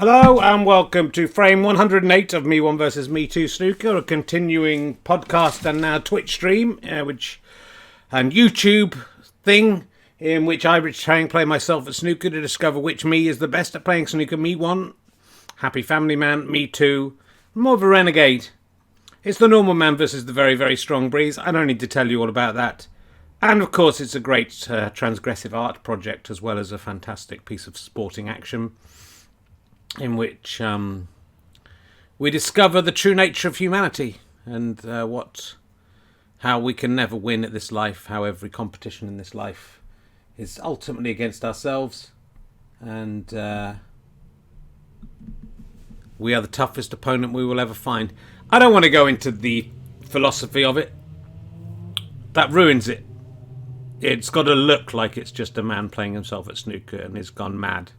Hello and welcome to frame 108 of Me1 versus Me2 Snooker, a continuing podcast and now Twitch stream, and YouTube thing in which I try and play myself at snooker to discover which me is the best at playing snooker. Me1, happy family man. Me2, more of a renegade. It's the normal man versus the very, very strong breeze. I don't need to tell you all about that. And of course it's a great transgressive art project as well as a fantastic piece of sporting action, in which we discover the true nature of humanity and how we can never win at this life, how every competition in this life is ultimately against ourselves, and we are the toughest opponent we will ever find. I don't want to go into the philosophy of it. That ruins it. It's got to look like it's just a man playing himself at snooker and has gone mad.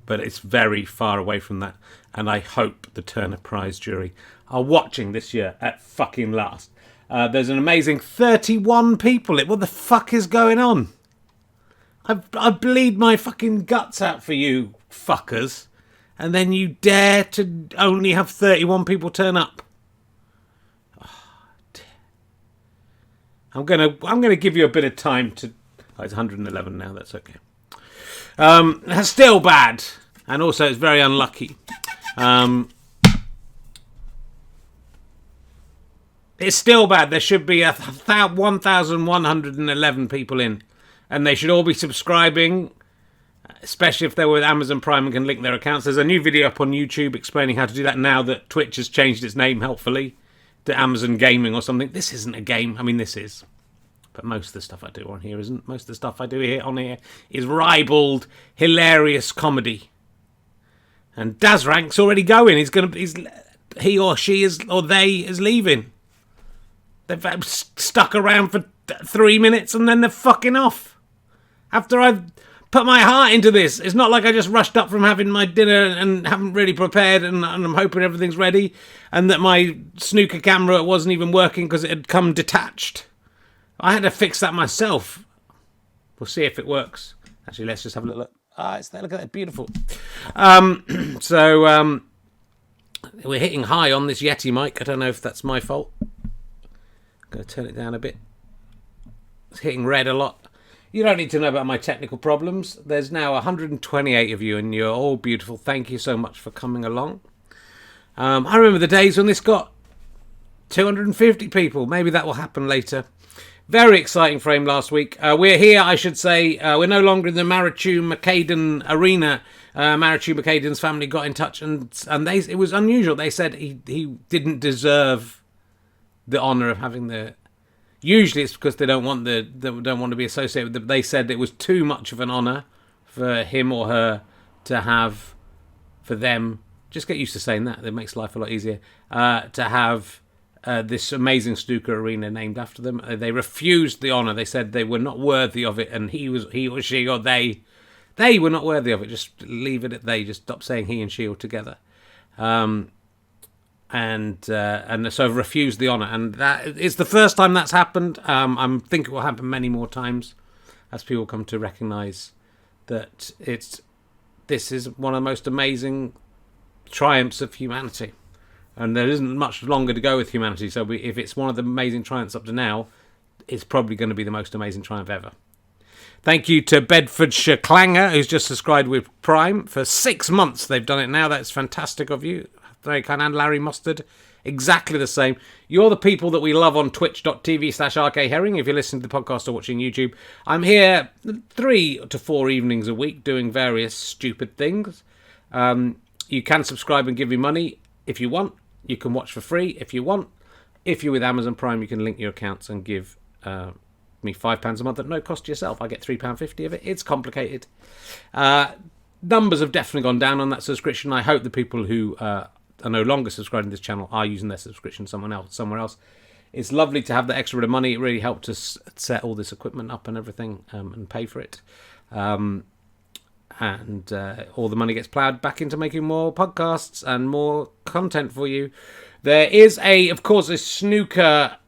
But it's very far away from that. And I hope the Turner Prize jury are watching this year at fucking last. There's an amazing 31 people. What the fuck is going on? I bleed my fucking guts out for you fuckers. And then you dare to only have 31 people turn up. Oh, dear. I'm gonna give you a bit of time to... Oh, it's 111 now, that's okay. That's still bad, and also it's very unlucky. It's still bad. There should be 1,111 people in, and they should all be subscribing, especially if they're with Amazon Prime and can link their accounts. There's a new video up on YouTube explaining how to do that now that Twitch has changed its name helpfully to Amazon Gaming or something. This isn't a game. I mean, this is. But most of the stuff I do on here isn't. Most of the stuff I do on here is ribald, hilarious comedy. And Dazrank's already going. He or she is, or they is leaving. They've stuck around for 3 minutes and then they're fucking off. After I've put my heart into this. It's not like I just rushed up from having my dinner and haven't really prepared and I'm hoping everything's ready. And that my snooker camera wasn't even working because it had come detached. I had to fix that myself. We'll see if it works. Actually, let's just have a little look. It's there. Look at that. Beautiful. We're hitting high on this Yeti mic. I don't know if that's my fault. I'm going to turn it down a bit. It's hitting red a lot. You don't need to know about my technical problems. There's now 128 of you, and you're all beautiful. Thank you so much for coming along. I remember the days when this got 250 people. Maybe that will happen later. Very exciting frame last week. We're here, I should say. We're no longer in the Me2 McCaden arena. Me2 McCaden's family got in touch, and it was unusual. They said he didn't deserve the honour of having the. Usually, it's because they don't want to be associated with. They said it was too much of an honour for him or her to have, for them. Just get used to saying that. It makes life a lot easier. To have. This amazing snooker arena named after them. They refused the honour. They said they were not worthy of it, and he or she or they were not worthy of it. Just leave it at they. Just stop saying he and she altogether. And so refused the honour, and that is the first time that's happened. I think it will happen many more times as people come to recognise that this is one of the most amazing triumphs of humanity. And there isn't much longer to go with humanity, so if it's one of the amazing triumphs up to now, it's probably going to be the most amazing triumph ever. Thank you to Bedfordshire Clanger, who's just subscribed with Prime. For 6 months they've done it now. That's fantastic of you. Very kind. And Larry Mustard, exactly the same. You're the people that we love on twitch.tv/rkherring if you're listening to the podcast or watching YouTube. I'm here 3 to 4 evenings a week doing various stupid things. You can subscribe and give me money if you want. You can watch for free if you want. If you're with Amazon Prime, you can link your accounts and give me £5 a month at no cost to yourself. I get £3.50 of it. It's complicated. Numbers have definitely gone down on that subscription. I hope the people who are no longer subscribing to this channel are using their subscription somewhere else. It's lovely to have that extra bit of money. It really helped us set all this equipment up and everything and pay for it. And all the money gets ploughed back into making more podcasts and more content for you. There is, of course, a snooker-based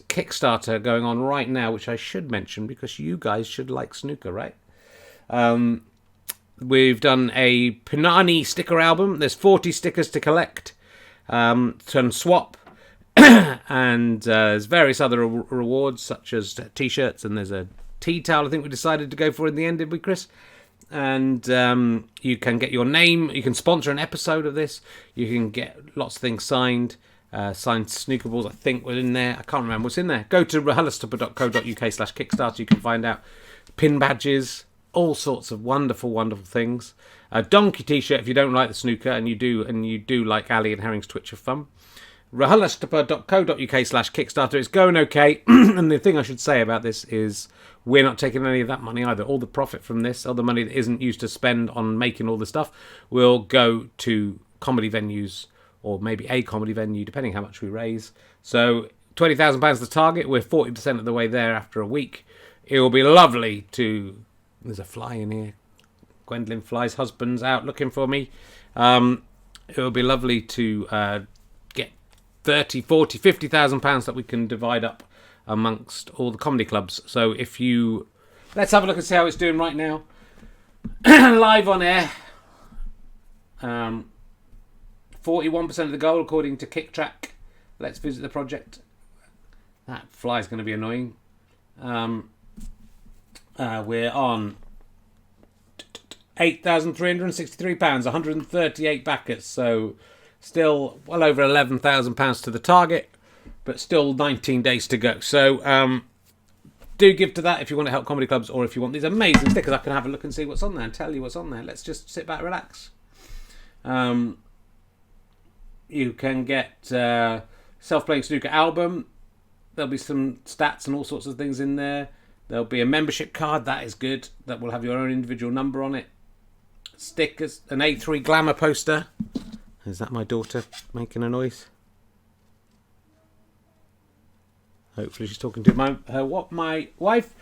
Kickstarter going on right now, which I should mention because you guys should like snooker, right? We've done a Panani sticker album. There's 40 stickers to collect, to swap. And there's various other rewards, such as T-shirts, and there's a tea towel I think we decided to go for in the end, did we, Chris? And you can get your name. You can sponsor an episode of this. You can get lots of things signed. Signed snooker balls, I think, were in there. I can't remember what's in there. Go to rahalastapa.co.uk/Kickstarter. You can find out pin badges, all sorts of wonderful, wonderful things. A donkey T-shirt if you don't like the snooker, and you do like Ali and Herring's Twitch of Fun. rahalastapa.co.uk/Kickstarter. It's going okay. And the thing I should say about this is we're not taking any of that money either. All the profit from this, all the money that isn't used to spend on making all the stuff, will go to comedy venues, or maybe a comedy venue, depending how much we raise. So £20,000 the target. We're 40% of the way there after a week. It will be lovely to... There's a fly in here. Gwendolyn Fly's husband's out looking for me. It will be lovely to get 30, 40, £50,000 that we can divide up amongst all the comedy clubs. So if you... Let's have a look and see how it's doing right now. Live on air. 41% of the goal according to KickTrack. Let's visit the project. That fly's going to be annoying. We're on £8,363, 138 backers. So still well over £11,000 to the target, but still 19 days to go. So do give to that if you want to help comedy clubs, or if you want these amazing stickers. I can have a look and see what's on there and tell you what's on there. Let's just sit back and relax. You can get Self-Playing Snooker album. There'll be some stats and all sorts of things in there. There'll be a membership card. That is good. That will have your own individual number on it. Stickers. An A3 glamour poster. Is that my daughter making a noise? Hopefully she's talking to my wife.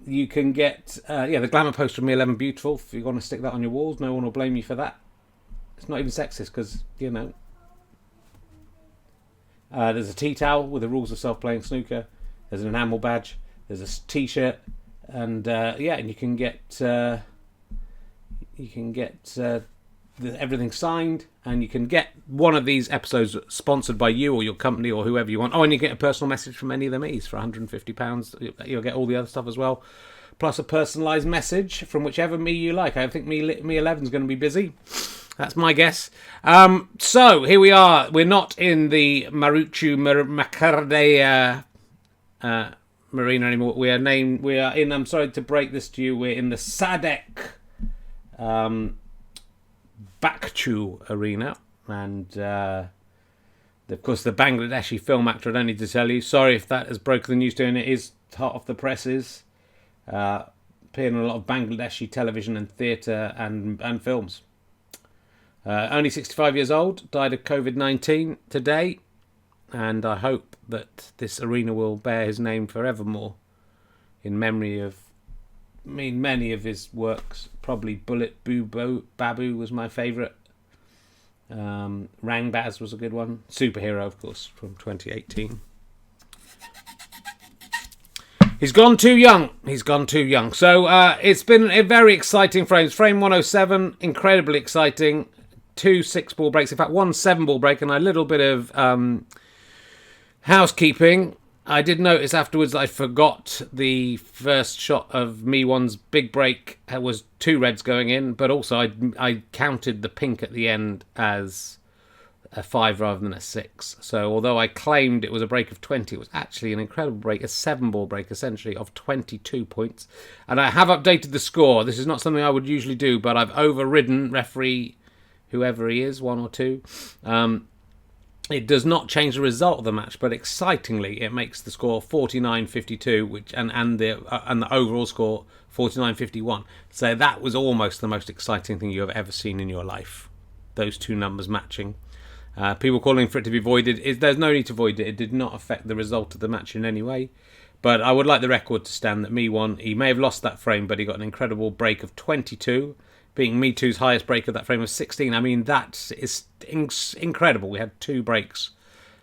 You can get the glamour poster of Me1 Beautiful. If you want to stick that on your walls, no one will blame you for that. It's not even sexist because, you know. There's a tea towel with the rules of self-playing snooker. There's an enamel badge. There's a T-shirt, and and you can get everything signed, and you can get one of these episodes sponsored by you or your company or whoever you want. Oh, and you get a personal message from any of the me's for £150. You'll get all the other stuff as well, plus a personalised message from whichever me you like. I think Me11's going to be busy. That's my guess. So here we are. We're not in the Maruchu Makarde marina anymore. We are in. I'm sorry to break this to you. We're in the Sadek Bakchu arena, and of course the Bangladeshi film actor. I don't need to tell you. Sorry if that has broken the news to you. It is hot off the presses. Appeared in a lot of Bangladeshi television and theatre and films. Only 65 years old, died of COVID-19 today, and I hope that this arena will bear his name forevermore in memory of many of his works. Probably Bullet Babu was my favourite. Rangbaz was a good one. Superhero, of course, from 2018. He's gone too young. So it's been a very exciting frames. Frame 107, incredibly exciting. 2 6-ball breaks. In fact, 1 7-ball break, and a little bit of housekeeping. I did notice afterwards that I forgot the first shot of Me1's big break was 2 reds going in, but also I counted the pink at the end as a 5 rather than a 6. So although I claimed it was a break of 20, it was actually an incredible break, a 7-ball break essentially of 22 points. And I have updated the score. This is not something I would usually do, but I've overridden referee whoever he is, 1 or 2. It does not change the result of the match, but excitingly, it makes the score 49-52, which and the overall score 49-51. So that was almost the most exciting thing you have ever seen in your life. Those 2 numbers matching. People calling for it to be voided. There's no need to void it. It did not affect the result of the match in any way. But I would like the record to stand that Me1, he may have lost that frame, but he got an incredible break of 22. Being Me2's highest break of that frame of 16. I mean, that is incredible. We had 2 breaks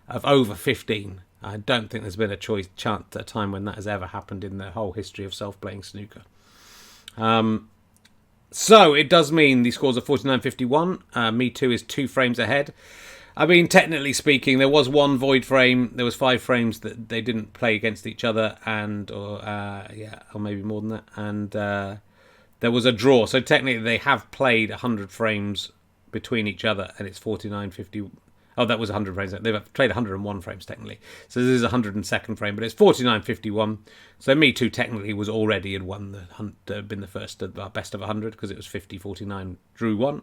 of over 15. I don't think there's been a time when that has ever happened in the whole history of self-playing snooker. So it does mean the scores are 49-51. Me2 is 2 frames ahead. I mean, technically speaking, there was one void frame. There was 5 frames that they didn't play against each other, or maybe more than that. And there was a draw. So technically, they have played 100 frames between each other, and it's 49-50. Oh, that was 100 frames. They've played 101 frames technically. So this is 102nd frame, but it's 49-51. So Me2 technically was already had won been the first best of 100 because it was 50-49, drew 1.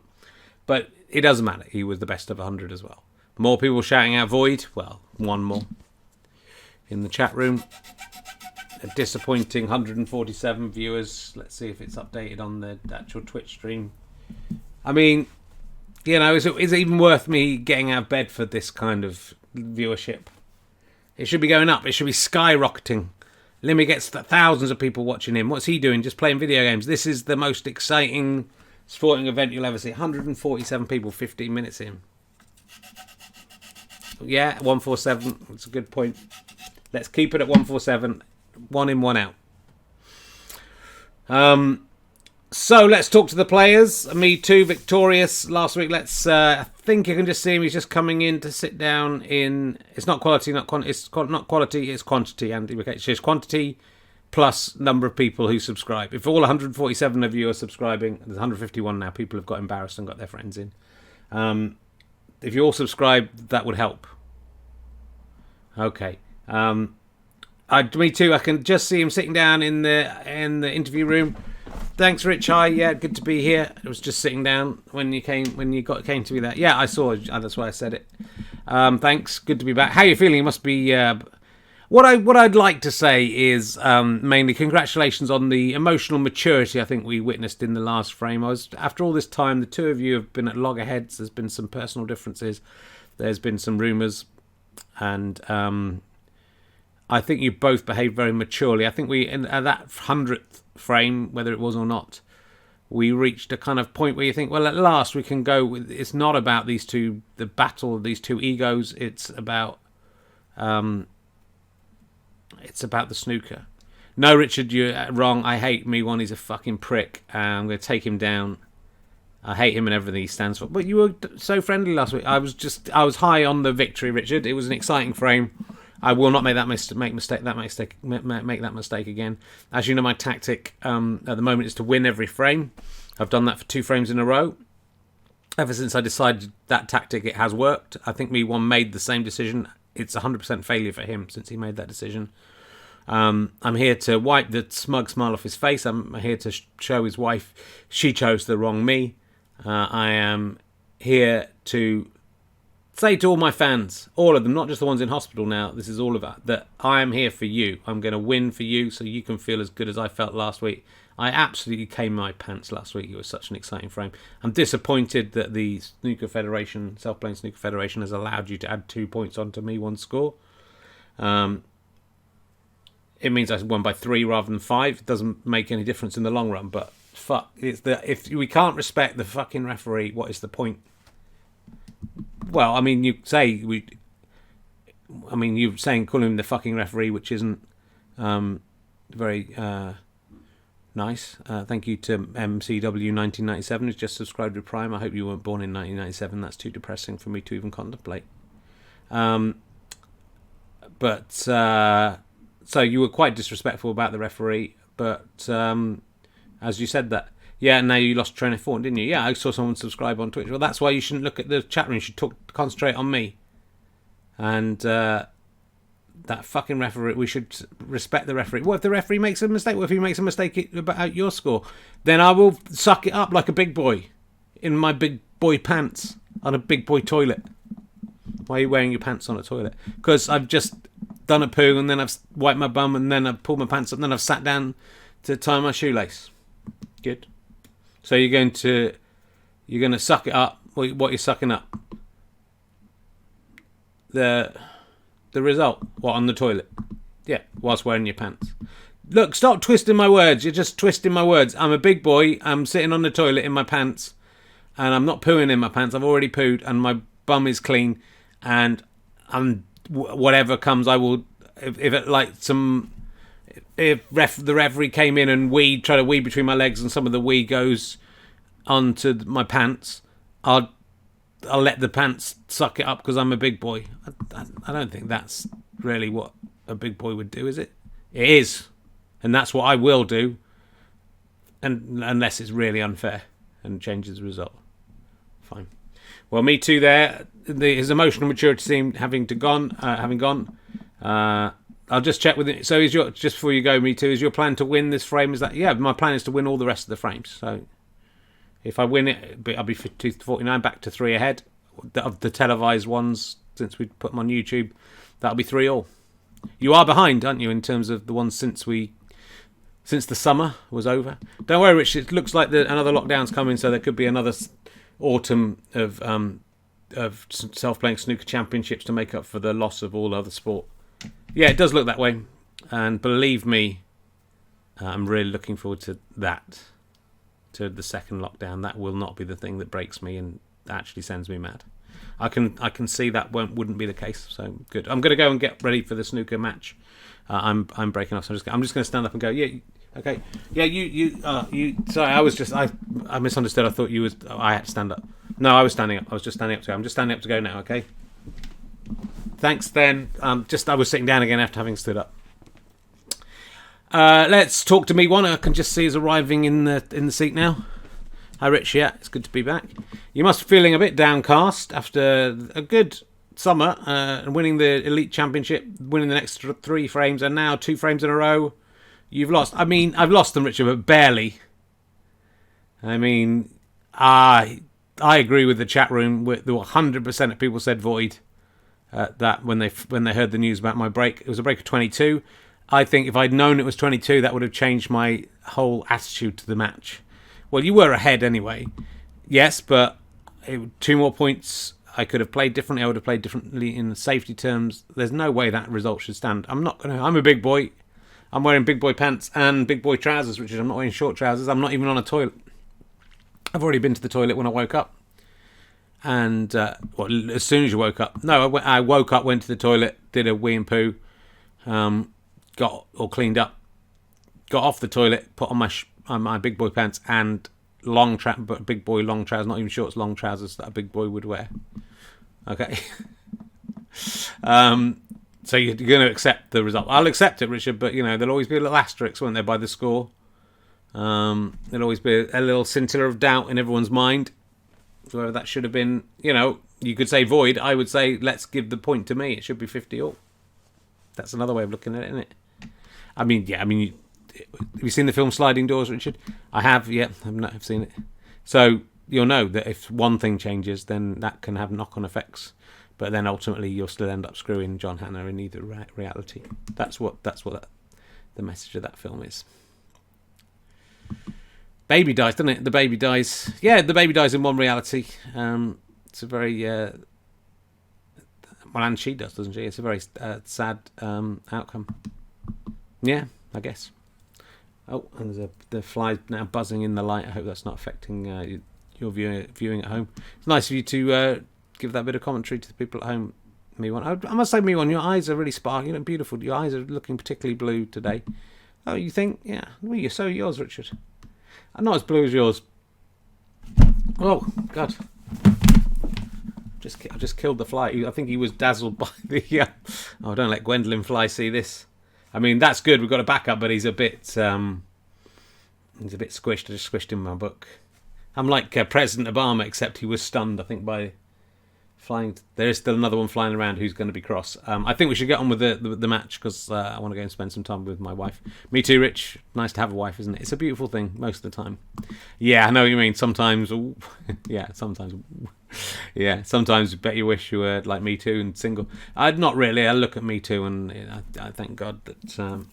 But it doesn't matter. He was the best of 100 as well. More people shouting out void. Well, one more in the chat room. A disappointing 147 viewers. Let's see if it's updated on the actual Twitch stream. I mean, you know, is it even worth me getting out of bed for this kind of viewership? It should be going up. It should be skyrocketing. Limmy gets thousands of people watching him. What's he doing? Just playing video games. This is the most exciting sporting event you'll ever see. 147 people, 15 minutes in. Yeah, 147. That's a good point. Let's keep it at 147. 1 in, 1 out. So let's talk to the players. Me2 victorious last week. I think you can just see him. He's just coming in to sit down in. It's not quality, not quality. It's quantity. And it's quantity plus number of people who subscribe. If all 147 of you are subscribing, there's 151 now. People have got embarrassed and got their friends in. If you all subscribe, that would help. Okay. Me too. I can just see him sitting down in the interview room. Thanks, Rich. Hi. Yeah, good to be here. I was just sitting down when you came to be there. Yeah, I saw. That's why I said it. Thanks. Good to be back. How are you feeling? You must be. What I'd like to say is mainly congratulations on the emotional maturity I think we witnessed in the last frame. After all this time, the two of you have been at loggerheads. There's been some personal differences. There's been some rumours, and I think you both behaved very maturely. I think at that 100th frame, whether it was or not, we reached a kind of point where you think, well, at last we can go. It's not about the battle of these two egos. It's about the snooker. No, Richard, you're wrong. I hate Me1. He's a fucking prick. I'm going to take him down. I hate him and everything he stands for. But you were so friendly last week. I was high on the victory, Richard. It was an exciting frame. I will not make that mistake again. As you know, my tactic at the moment is to win every frame. I've done that for 2 frames in a row. Ever since I decided that tactic, it has worked. I think Me1 made the same decision. It's 100% failure for him since he made that decision. I'm here to wipe the smug smile off his face. I'm here to show his wife she chose the wrong me. I am here to say to all my fans, all of them, not just the ones in hospital now, this is all of that I am here for you. I'm going to win for you so you can feel as good as I felt last week. I absolutely came my pants last week. It was such an exciting frame. I'm disappointed that the Snooker Federation, Self-Playing Snooker Federation, has allowed you to add 2 points onto Me1's score. It means I won by 3 rather than 5. It doesn't make any difference in the long run, but fuck, if we can't respect the fucking referee, what is the point? Well, I mean, you're saying calling him the fucking referee, which isn't very nice. Thank you to MCW 1997 who's just subscribed to Prime. I hope you weren't born in 1997. That's too depressing for me to even contemplate. So you were quite disrespectful about the referee, but as you said that. Yeah, now you lost train of thought, didn't you? Yeah, I saw someone subscribe on Twitch. Well, that's why you shouldn't look at the chat room. You should concentrate on me. And that fucking referee, we should respect the referee. What if the referee makes a mistake? What if he makes a mistake about your score? Then I will suck it up like a big boy in my big boy pants on a big boy toilet. Why are you wearing your pants on a toilet? Because I've just done a poo and then I've wiped my bum and then I've pulled my pants up and then I've sat down to tie my shoelace. Good. So you're going to suck it up. What you're sucking up? The result. What, on the toilet? Yeah, whilst wearing your pants. Look, stop twisting my words. You're just twisting my words. I'm a big boy. I'm sitting on the toilet in my pants, and I'm not pooing in my pants. I've already pooed, and my bum is clean. And whatever comes, I will. If the referee came in and tried to wee between my legs, and some of the wee goes onto my pants, I'll let the pants suck it up because I'm a big boy. I don't think that's really what a big boy would do, is it? It is, and that's what I will do, and unless it's really unfair and changes the result. Fine. Well, Me Too there. His emotional maturity seemed having gone. I'll just check with it. So, just before you go, Me Too, is your plan to win this frame? Is that my plan is to win all the rest of the frames. So, if I win it, I'll be 249 back to 3 ahead of the televised ones since we put them on YouTube. That'll be 3-3. You are behind, aren't you, in terms of the ones since the summer was over? Don't worry, Rich. It looks like another lockdown's coming, so there could be another autumn of self-playing snooker championships to make up for the loss of all other sport. Yeah, it does look that way, and believe me, I'm really looking forward to that. To the second lockdown. That will not be the thing that breaks me and actually sends me mad. I can see that wouldn't be the case. So good. I'm going to go and get ready for the snooker match. I'm breaking off. So I'm just going to stand up and go. Yeah. Okay. Yeah. You. Sorry. I misunderstood. I thought I had to stand up. No, I was standing up. I was just standing up to go. I'm just standing up to go now. Okay. Thanks. Then. I was sitting down again after having stood up. Let's talk to Me1. I can just see he's arriving in the seat now. Hi, Rich. Yeah, it's good to be back. You must be feeling a bit downcast after a good summer and winning the Elite Championship, winning the next 3 frames, and now 2 frames in a row. You've lost. I mean, I've lost them, Richard, but barely. I mean, I agree with the chat room. There were 100% of people said void that when they heard the news about my break. It was a break of 22. I think if I'd known it was 22, that would have changed my whole attitude to the match. Well, you were ahead anyway. Yes, but 2 more points. I could have played differently. I would have played differently in safety terms. There's no way that result should stand. I'm a big boy. I'm wearing big boy pants and big boy trousers, Richard. I'm not wearing short trousers. I'm not even on a toilet. I've already been to the toilet when I woke up. And, as soon as you woke up. No, I woke up, went to the toilet, did a wee and poo. Got all cleaned up, got off the toilet, put on my big boy pants and big boy long trousers, not even shorts, long trousers that a big boy would wear. Okay. So you're going to accept the result. I'll accept it, Richard, but there'll always be a little asterisk, won't there, by the score? There'll always be a little scintilla of doubt in everyone's mind, whether that should have been. You could say void. I would say let's give the point to me. It should be 50-all. That's another way of looking at it, isn't it? Have you seen the film Sliding Doors, Richard? I have, yeah. I've seen it. So you'll know that if one thing changes, then that can have knock-on effects. But then ultimately, you'll still end up screwing John Hannah in either reality. That's what the message of that film is. Baby dies, doesn't it? The baby dies. Yeah, the baby dies in one reality. It's a very and she does, doesn't she? It's a very sad outcome. Yeah, I guess. Oh, and there's the flies now buzzing in the light. I hope that's not affecting your viewing at home. It's nice of you to give that bit of commentary to the people at home. Me1. I must say, Me1, your eyes are really sparkling and beautiful. Your eyes are looking particularly blue today. Oh, you think? Yeah. Well, so are yours, Richard. I'm not as blue as yours. Oh, God. I just killed the fly. I think he was dazzled by the... Oh, don't let Gwendolyn Fly see this. I mean, that's good. We've got a backup, but he's a bit squished. I just squished him in my book. I'm like President Obama, except he was stunned, I think, by flying. There is still another one flying around who's going to be cross. I think we should get on with the match because I want to go and spend some time with my wife. Me too, Rich. Nice to have a wife, isn't it? It's a beautiful thing most of the time. Yeah, I know what you mean. Sometimes, sometimes you bet you wish you were like Me Too and single. Not really. I look at Me Too and I thank God that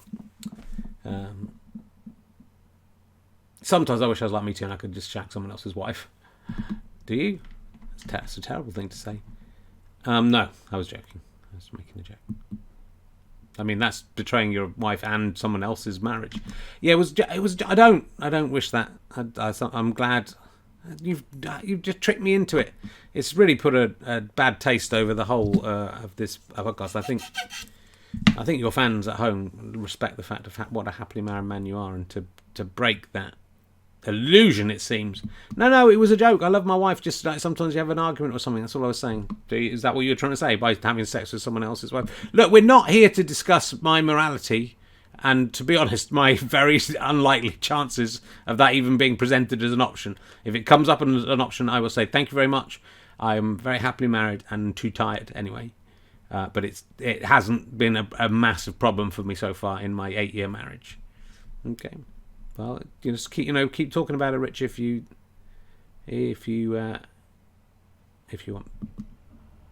sometimes I wish I was like Me Too and I could just shack someone else's wife. Do you? That's a terrible thing to say. No, I was joking. I was making a joke. I mean, that's betraying your wife and someone else's marriage. Yeah, it was. I don't wish that. I'm glad. You've just tricked me into it. It's really put a bad taste over the whole of this podcast. I think your fans at home respect the fact of what a happily married man you are, and to break that illusion, it seems. No, it was a joke. I love my wife. Just like sometimes you have an argument or something. That's all I was saying. Is that what you were trying to say by having sex with someone else's wife? Look, we're not here to discuss my morality. And to be honest, my very unlikely chances of that even being presented as an option. If it comes up as an option, I will say thank you very much. I am very happily married and too tired anyway. But it hasn't been a massive problem for me so far in my 8-year marriage. Okay. Well, you just keep talking about it, Rich, if you want.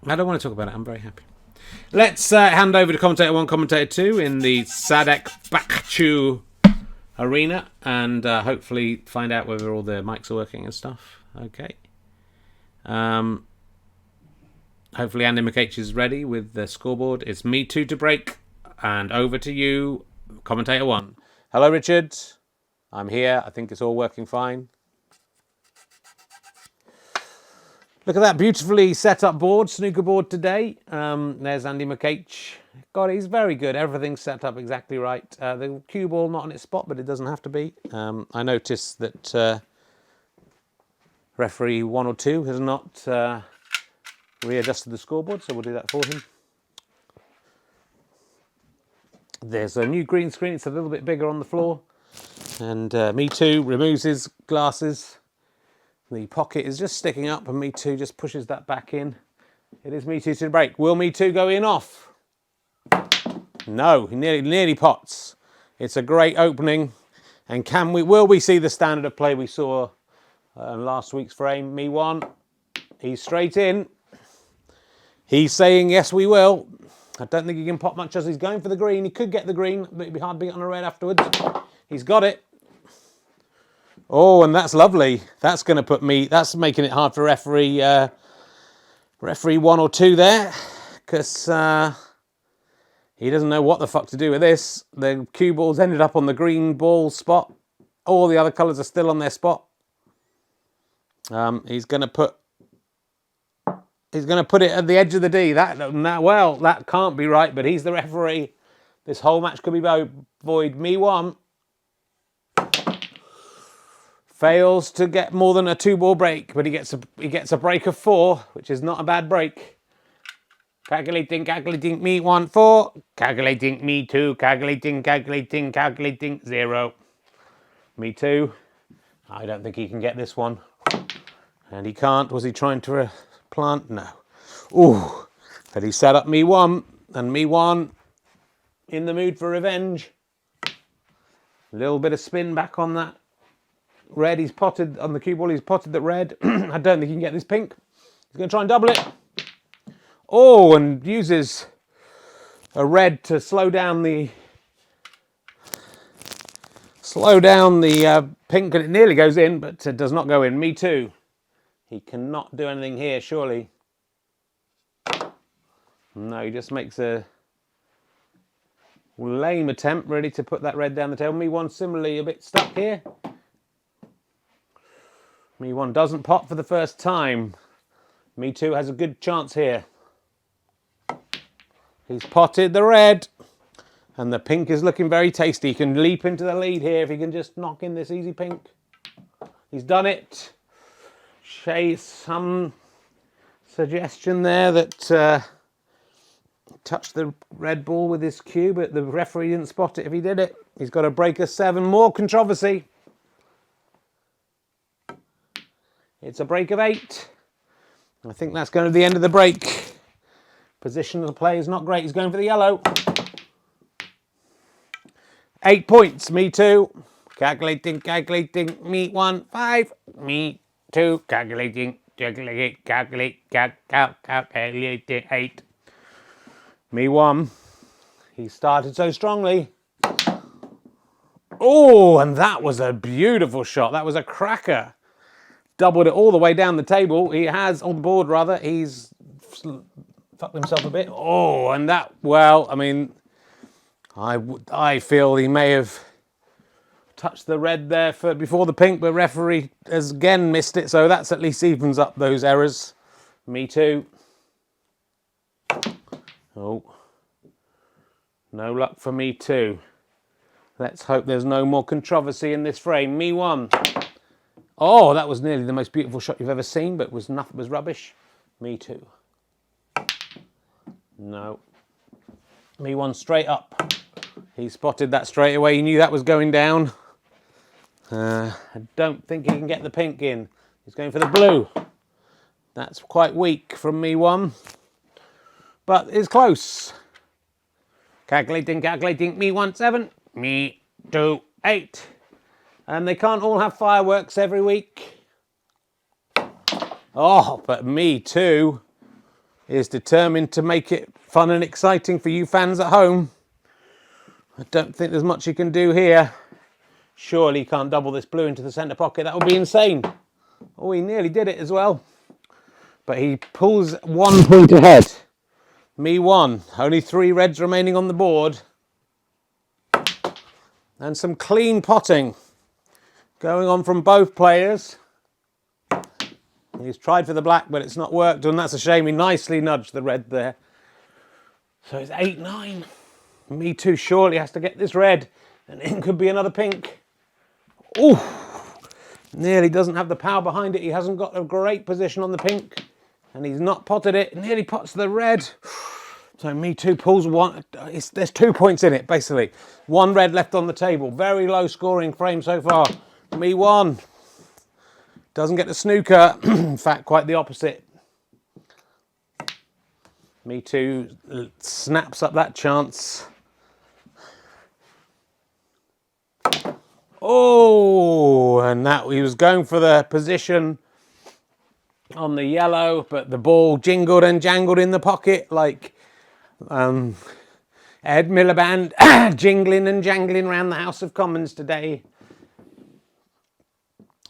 I don't want to talk about it. I'm very happy. Let's hand over to Commentator 1, Commentator 2 in the Sadek Bakchu arena, and hopefully find out whether all the mics are working and stuff. Okay. Hopefully Andy McH is ready with the scoreboard. It's Me2 to break, and over to you, Commentator 1. Hello, Richard. I'm here. I think it's all working fine. Look at that beautifully set up board, snooker board today. There's Andy McH. God, he's very good. Everything's set up exactly right. The cue ball not on its spot, but it doesn't have to be. I noticed that referee 1 or 2 has not readjusted the scoreboard, so we'll do that for him. There's a new green screen. It's a little bit bigger on the floor. And Me2 removes his glasses. The pocket is just sticking up, and Me2 just pushes that back in. It is Me2 to the break. Will Me2 go in off? No, he nearly pots. It's a great opening. And will we see the standard of play we saw in last week's frame? Me1, he's straight in. He's saying yes, we will. I don't think he can pot much as he's going for the green. He could get the green, but it'd be hard to beat on a red afterwards. He's got it. Oh, and that's lovely. That's going to put that's making it hard for referee 1 or 2 there, because he doesn't know what the fuck to do with this. The cue ball's ended up on the green ball spot. All the other colours are still on their spot. He's going to put it at the edge of the D. Well, that can't be right, but he's the referee. This whole match could be void. Me1 fails to get more than a 2-ball break, but he gets a break of 4, which is not a bad break. Calculating, Me1 4. Calculating, Me2. Calculating, 0. Me2. I don't think he can get this one. And he can't. Was he trying to plant? No. Ooh. But he set up Me1. And Me1 in the mood for revenge. A little bit of spin back on that red. He's potted on the cue ball. He's potted the red. I don't think he can get this pink. He's going to try and double it. Oh, and uses a red to slow down the pink, and it nearly goes in, but it does not go in. Me2. He cannot do anything here, surely. No, he just makes a lame attempt, really, to put that red down the table. Me1 similarly a bit stuck here. Me1 doesn't pot for the first time. Me2 has a good chance here. He's potted the red. And the pink is looking very tasty. He can leap into the lead here if he can just knock in this easy pink. He's done it. Some suggestion there that touched the red ball with his cue, but the referee didn't spot it if he did it. He's got a break of 7. More controversy. It's a break of 8. I think that's going to be the end of the break. Position of the play is not great. He's going for the yellow. 8 points. Me2. Calculating. Me1. 5. Me2. Calculating. Calculating. 8. Me1. He started so strongly. Oh, and that was a beautiful shot. That was a cracker. Doubled it all the way down the table. He has, on the board rather, he's fucked himself a bit. Oh, and that, well, I mean, I feel he may have touched the red there before the pink, but referee has again missed it, so that's at least evens up those errors. Me2. Oh. No luck for Me2. Let's hope there's no more controversy in this frame. Me1. Oh, that was nearly the most beautiful shot you've ever seen, but was nothing, was rubbish. Me2. No. Me1 straight up. He spotted that straight away. He knew that was going down. I don't think he can get the pink in. He's going for the blue. That's quite weak from Me1. But it's close. Calculating, calculating. Me1 7. Me2 8. And they can't all have fireworks every week. Oh, but Me2 is determined to make it fun and exciting for you fans at home. I don't think there's much he can do here. Surely he can't double this blue into the centre pocket. That would be insane. Oh, he nearly did it as well. But he pulls 1 point ahead. Me1, only 3 reds remaining on the board. And some clean potting going on from both players. He's tried for the black, but it's not worked, and that's a shame. He nicely nudged the red there. So it's 8-9. Me2 surely has to get this red, and it could be another pink. Ooh, nearly doesn't have the power behind it. He hasn't got a great position on the pink, and he's not potted it. Nearly pots the red. So Me2 pulls 1. There's 2 points in it, basically. 1 red left on the table. Very low scoring frame so far. Me1 doesn't get the snooker. In fact, quite the opposite. Me2 snaps up that chance. Oh, and that he was going for the position on the yellow, but the ball jingled and jangled in the pocket like Ed Miliband jingling and jangling around the House of Commons today.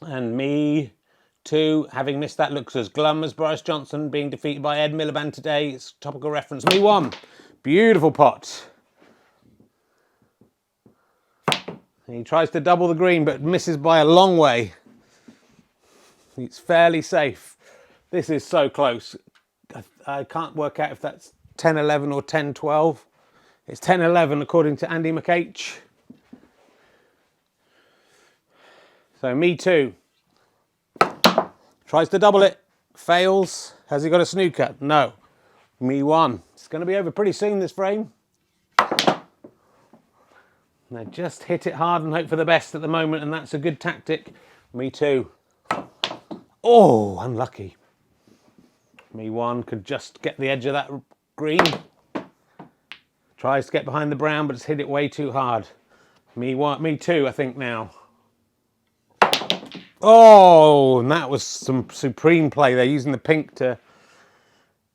And Me2, having missed that, looks as glum as Boris Johnson being defeated by Ed Miliband today. It's topical reference. Me1, beautiful pot. He tries to double the green, but misses by a long way. It's fairly safe. This is so close. I can't work out if that's 10-11 or 10-12. It's 10-11 according to Andy McH. So Me2 tries to double it, fails. Has he got a snooker? No. Me1. It's going to be over pretty soon, this frame. Now just hit it hard and hope for the best at the moment, and that's a good tactic. Me2. Oh, unlucky. Me1 could just get the edge of that green. Tries to get behind the brown, but it's hit it way too hard. Me2, I think now. Oh, and that was some supreme play there, using the pink to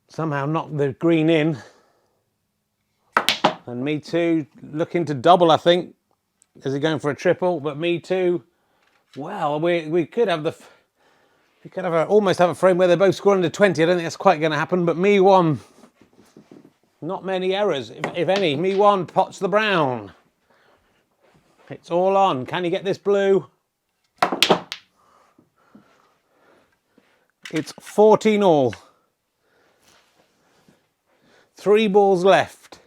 somehow knock the green in. And Me2 looking to double, I think. Is he going for a triple? But Me2, well, we could have almost have a frame where they both score under 20. I don't think that's quite going to happen. But Me1, not many errors, if any. Me1 pots the brown. It's all on. Can he get this blue? It's 14 all. 3 balls left.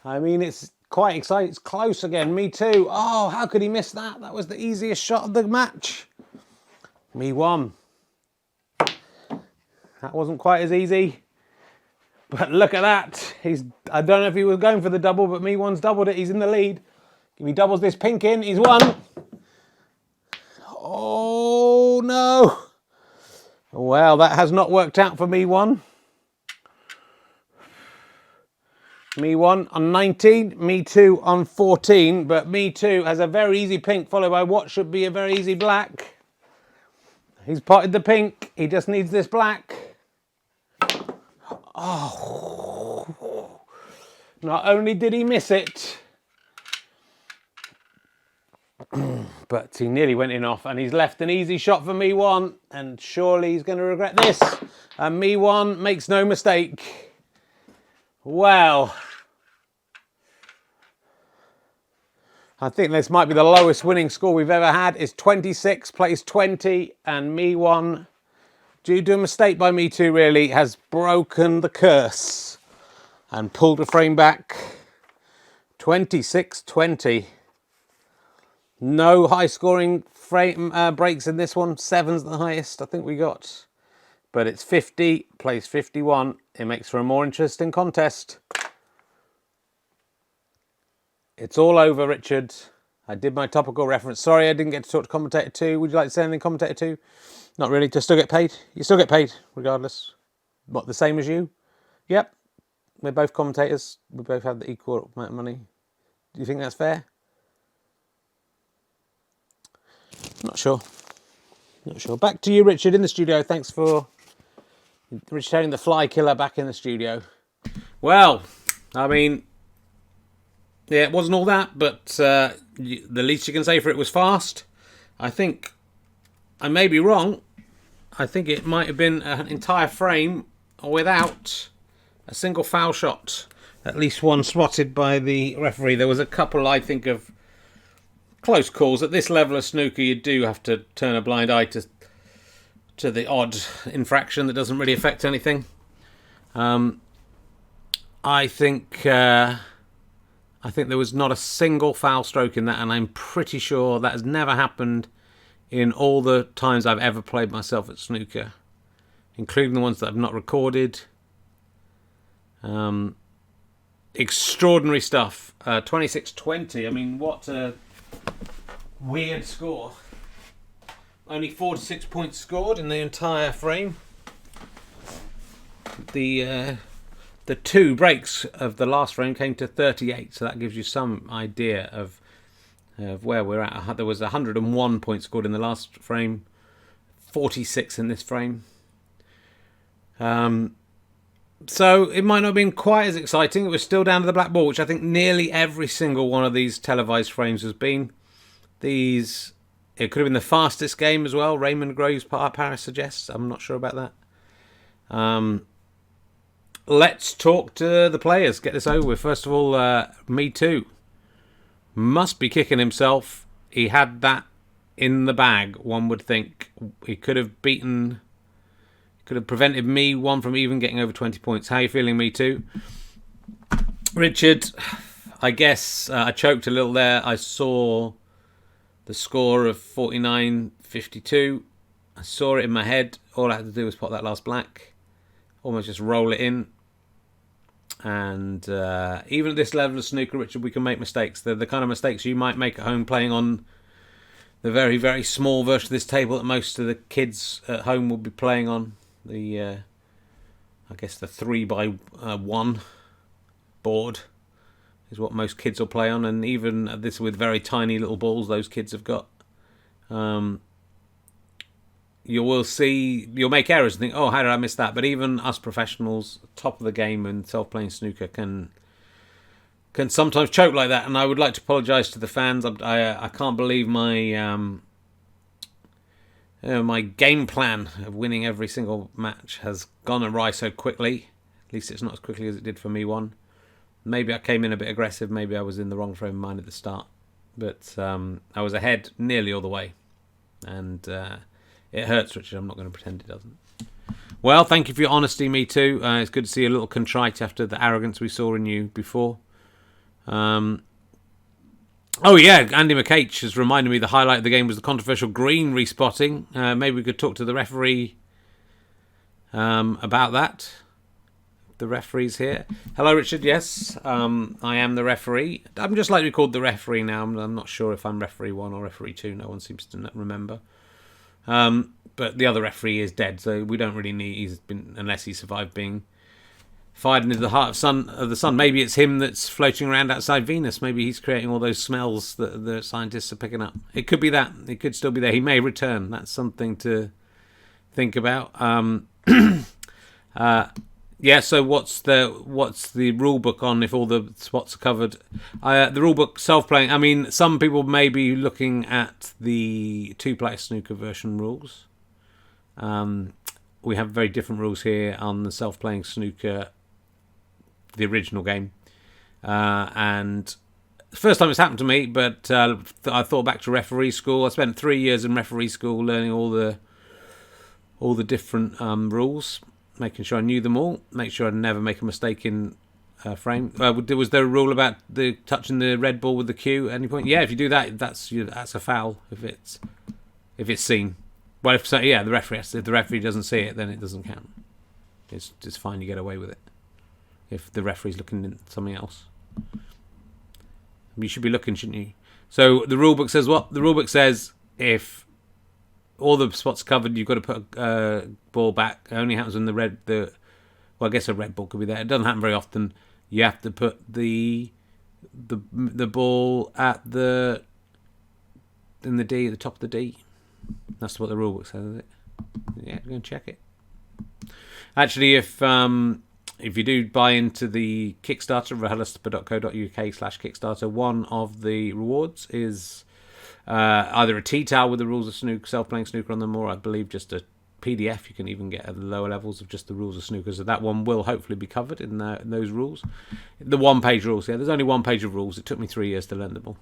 I mean, it's quite exciting. It's close again. Me2. Oh, how could he miss that? That was the easiest shot of the match. Me1. That wasn't quite as easy. But look at that. I don't know if he was going for the double, but Me1's doubled it. He's in the lead. If he doubles this pink in, he's won. Oh, no. Well, that has not worked out for Me1. Me1 on 19, Me2 on 14, but Me2 has a very easy pink followed by what should be a very easy black. He's potted the pink, he just needs this black. Oh, not only did he miss it, but he nearly went in off, and he's left an easy shot for Me1, and surely he's going to regret this. And Me1 makes no mistake. Well, I think this might be the lowest winning score we've ever had. It's 26, plays 20, and Me1, due to a mistake by Me2 really, has broken the curse and pulled a frame back. 26-20. No high scoring frame breaks in this one. 7's the highest I think we got. But it's 50, place 51. It makes for a more interesting contest. It's all over, Richard. I did my topical reference. Sorry I didn't get to talk to Commentator 2. Would you like to say anything, Commentator 2? Not really. Do you still get paid? You still get paid, regardless. What, the same as you? Yep. We're both commentators. We both have the equal amount of money. Do you think that's fair? Not sure. Not sure. Back to you, Richard, in the studio. Thanks for returning the fly killer back in the studio. Well, I mean, yeah, it wasn't all that, but the least you can say for it was fast. I think I may be wrong. I think it might have been an entire frame without a single foul shot. At least one spotted by the referee. There was a couple, I think, of close calls. At this level of snooker, you do have to turn a blind eye to the odd infraction that doesn't really affect anything. I think there was not a single foul stroke in that, and I'm pretty sure that has never happened in all the times I've ever played myself at snooker, including the ones that I've not recorded. Extraordinary stuff. 26-20. I mean, what a weird score. Only 4 to 6 points scored in the entire frame. The two breaks of the last frame came to 38, so that gives you some idea of where we're at. There was 101 points scored in the last frame, 46 in this frame. So it might not have been quite as exciting. It was still down to the black ball, which I think nearly every single one of these televised frames has been. It could have been the fastest game as well. Raymond Groves Paris suggests. I'm not sure about that. Let's talk to the players. Get this over with. First of all, Me2 must be kicking himself. He had that in the bag, one would think. He could have prevented Me1 from even getting over 20 points. How are you feeling, Me2? Richard, I guess I choked a little there. I saw the score of 49-52. I saw it in my head. All I had to do was pop that last black. Almost just roll it in. And even at this level of snooker, Richard, we can make mistakes. They're the kind of mistakes you might make at home playing on the very, very small version of this table that most of the kids at home will be playing on. I guess the 3x1 board is what most kids will play on, and even this with very tiny little balls those kids have got. You will see, you'll make errors and think, oh, how did I miss that? But even us professionals, top of the game and self-playing snooker, can sometimes choke like that. And I would like to apologise to the fans. I can't believe my my game plan of winning every single match has gone awry so quickly. At least it's not as quickly as it did for Me1. Maybe I came in a bit aggressive. Maybe I was in the wrong frame of mind at the start. But I was ahead nearly all the way. And it hurts, Richard. I'm not going to pretend it doesn't. Well, thank you for your honesty, Me2. It's good to see a little contrite after the arrogance we saw in you before. Oh, yeah, Andy McH has reminded me the highlight of the game was the controversial green respotting. Maybe we could talk to the referee about that. The referee's here. Hello, Richard. Yes, I am the referee. I'm just like to be called the referee now. I'm not sure if I'm referee 1 or referee 2. No one seems to remember. But the other referee is dead, so we don't really need... unless he survived being fired into the heart of the sun. Maybe it's him that's floating around outside Venus. Maybe he's creating all those smells that the scientists are picking up. It could be that. It could still be there. He may return. That's something to think about. Yeah, so what's the rule book on if all the spots are covered? The rule book, self-playing. I mean, some people may be looking at the two-player snooker version rules. We have very different rules here on the self-playing snooker, the original game. And the first time it's happened to me, but I thought back to referee school. I spent 3 years in referee school learning all the different rules, making sure I knew them all, make sure I'd never make a mistake in frame. Was there a rule about the touching the red ball with the cue at any point? Yeah, if you do that, that's a foul if it's seen. Well, if the referee. If the referee doesn't see it, then it doesn't count. It's fine. You get away with it if the referee's looking at something else. You should be looking, shouldn't you? So the rule book says what? The rule book says if all the spots covered, you've got to put a ball back. It only happens when well, I guess a red ball could be there. It doesn't happen very often. You have to put the ball at the top of the D. That's what the rule book says, is it? Yeah, go and check it. Actually, if you do buy into the Kickstarter, rahalastapa.co.uk/Kickstarter, one of the rewards is either a tea towel with the rules of snooker, self-playing snooker on them, or I believe just a PDF. You can even get at the lower levels of just the rules of snooker. So that one will hopefully be covered in those rules. The one-page rules, yeah. There's only one page of rules. It took me 3 years to learn them all.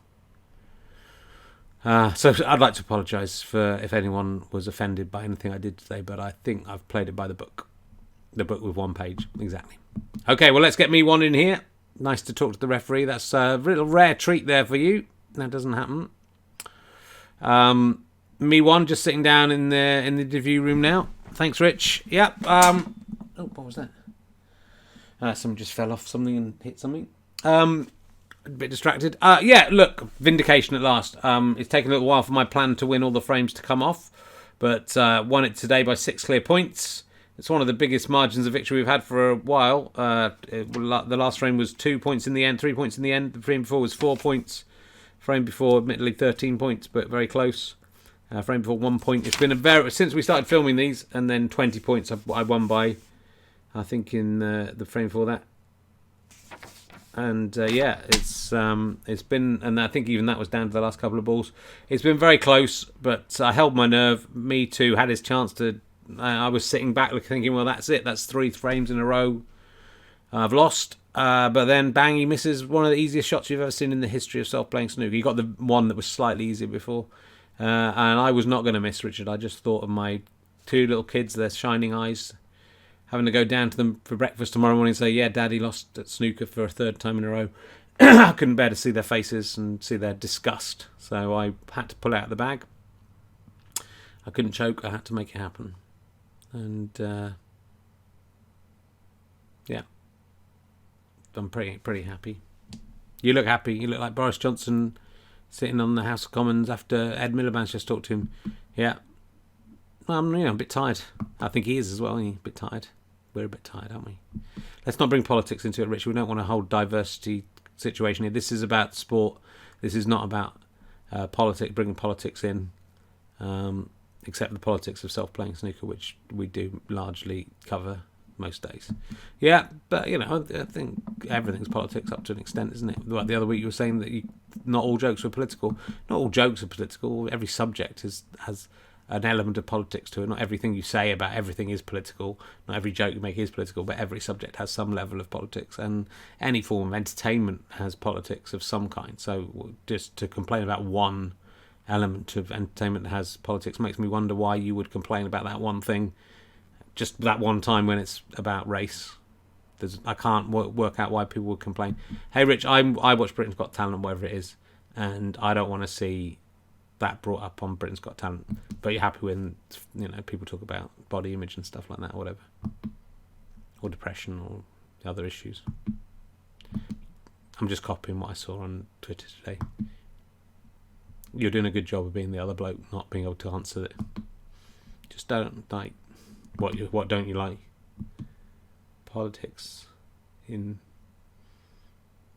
So I'd like to apologise for if anyone was offended by anything I did today, but I think I've played it by the book. The book with one page, exactly. Okay, well, let's get Me1 in here. Nice to talk to the referee. That's a little rare treat there for you. That doesn't happen. Me1 just sitting down in the interview room now. Thanks, Rich. Yep. Oh, what was that? Someone just fell off something and hit something. A bit distracted. Yeah, look, vindication at last. It's taken a little while for my plan to win all the frames to come off, but won it today by 6 clear points. It's one of the biggest margins of victory we've had for a while. The last frame was 2 points in the end, 3 points in the end. The frame before was 4 points. Frame before, admittedly, 13 points, but very close. Frame before 1 point. It's been since we started filming these, and then 20 points I won by, I think, in the frame before that. And yeah, it's been, and I think even that was down to the last couple of balls. It's been very close, but I held my nerve. Me2 had his chance to. I was sitting back thinking, well, that's it. That's 3 frames in a row I've lost. But then, bang, he misses one of the easiest shots you've ever seen in the history of self-playing snooker. He got the one that was slightly easier before. And I was not going to miss, Richard. I just thought of my 2 little kids, their shining eyes, having to go down to them for breakfast tomorrow morning and say, yeah, Daddy lost at snooker for a 3rd time in a row. I couldn't bear to see their faces and see their disgust. So I had to pull out the bag. I couldn't choke. I had to make it happen. And yeah, I'm pretty happy. You look happy. You look like Boris Johnson sitting on the House of Commons after Ed Miliband's just talked to him. Yeah, I'm a bit tired. I think he is as well. He's a bit tired. We're a bit tired, aren't we? Let's not bring politics into it, Rich. We don't want a whole diversity situation here. This is about sport. This is not about bringing politics in. Except the politics of self-playing snooker, which we do largely cover most days. Yeah, but, I think everything's politics up to an extent, isn't it? Like the other week you were saying that not all jokes were political. Not all jokes are political. Every subject has an element of politics to it. Not everything you say about everything is political. Not every joke you make is political, but every subject has some level of politics. And any form of entertainment has politics of some kind. So just to complain about one element of entertainment that has politics makes me wonder why you would complain about that one thing just that one time when it's about race. I can't work out why people would complain. Hey Rich, I watch Britain's Got Talent, whatever it is, and I don't want to see that brought up on Britain's Got Talent, but you're happy when people talk about body image and stuff like that or whatever, or depression or other issues. I'm just copying what I saw on Twitter today. You're doing a good job of being the other bloke, not being able to answer it. Just don't like what don't you like? Politics in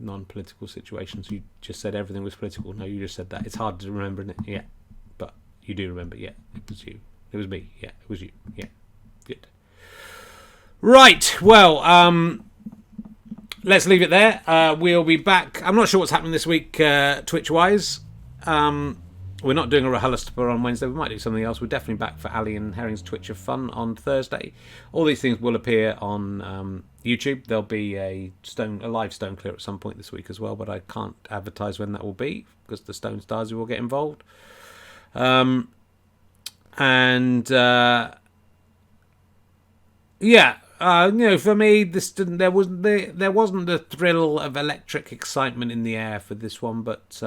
non-political situations. You just said everything was political. No, you just said that. It's hard to remember, isn't it? Yeah, but you do remember. Yeah, it was you. It was me. Yeah, it was you. Yeah, good. Right. Well, let's leave it there. We'll be back. I'm not sure what's happening this week, Twitch-wise. We're not doing a RHLSTP on Wednesday. We might do something else. We're definitely back for Ali and Herring's Twitch of Fun on Thursday. All these things will appear on YouTube. There'll be a live Stone Clear at some point this week as well, but I can't advertise when that will be because the Stone Stars will get involved. Yeah, For me, this didn't. There wasn't the thrill of electric excitement in the air for this one, but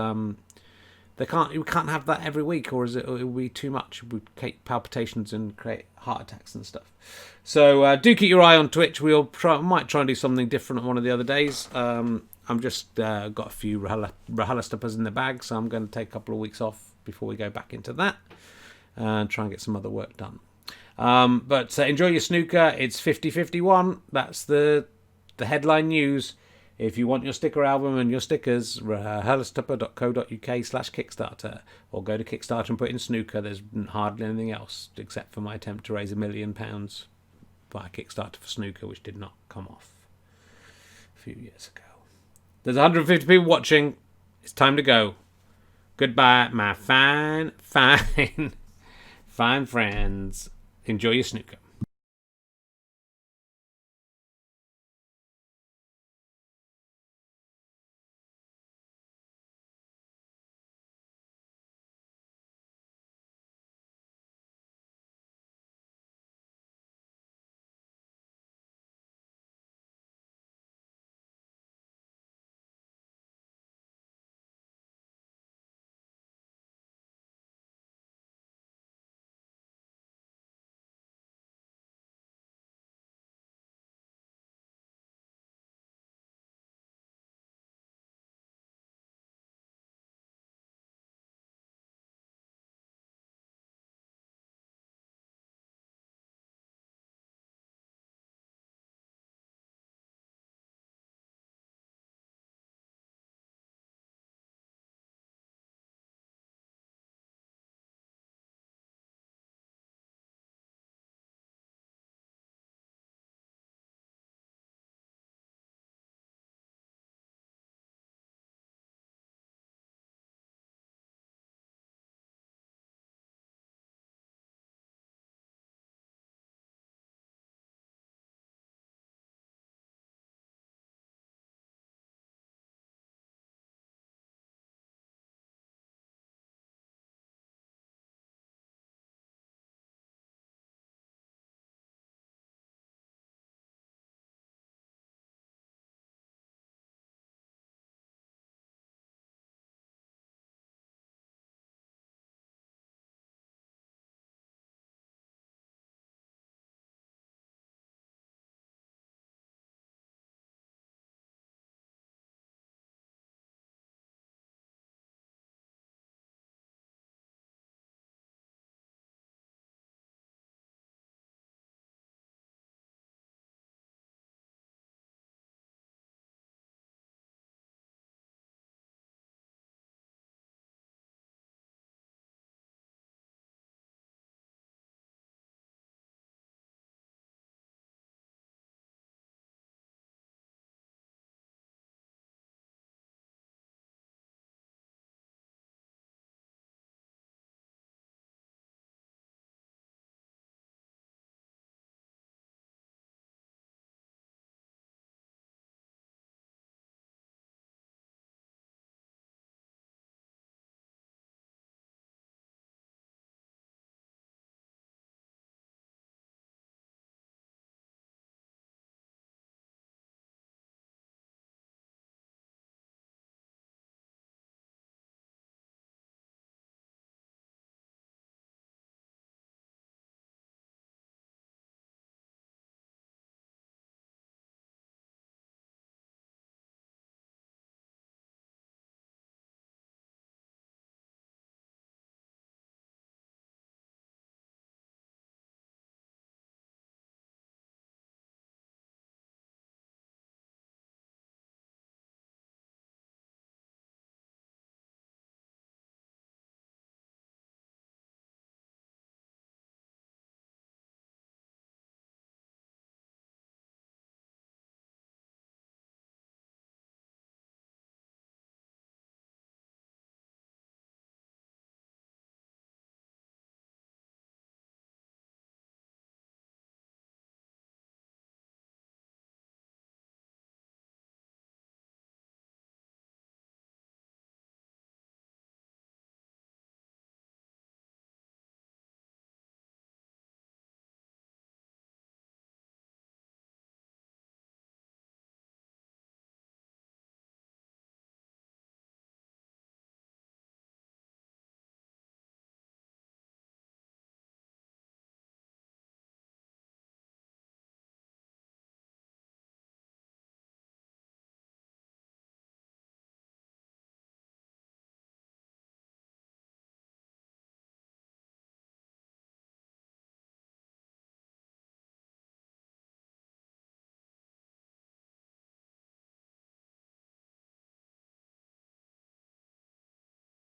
we can't have that every week, or it will be too much. It would create palpitations and create heart attacks and stuff. So do keep your eye on Twitch. Might try and do something different on one of the other days. I'm just got a few Rahala stuffers in the bag, so I'm going to take a couple of weeks off before we go back into that and try and get some other work done. But enjoy your snooker. It's 5051. That's the headline news. If you want your sticker album and your stickers, rahalastupa.co.uk/Kickstarter, or go to Kickstarter and put in snooker. There's hardly anything else except for my attempt to raise £1 million via Kickstarter for snooker, which did not come off a few years ago. There's 150 people watching. It's time to go. Goodbye, my fine friends. Enjoy your snooker.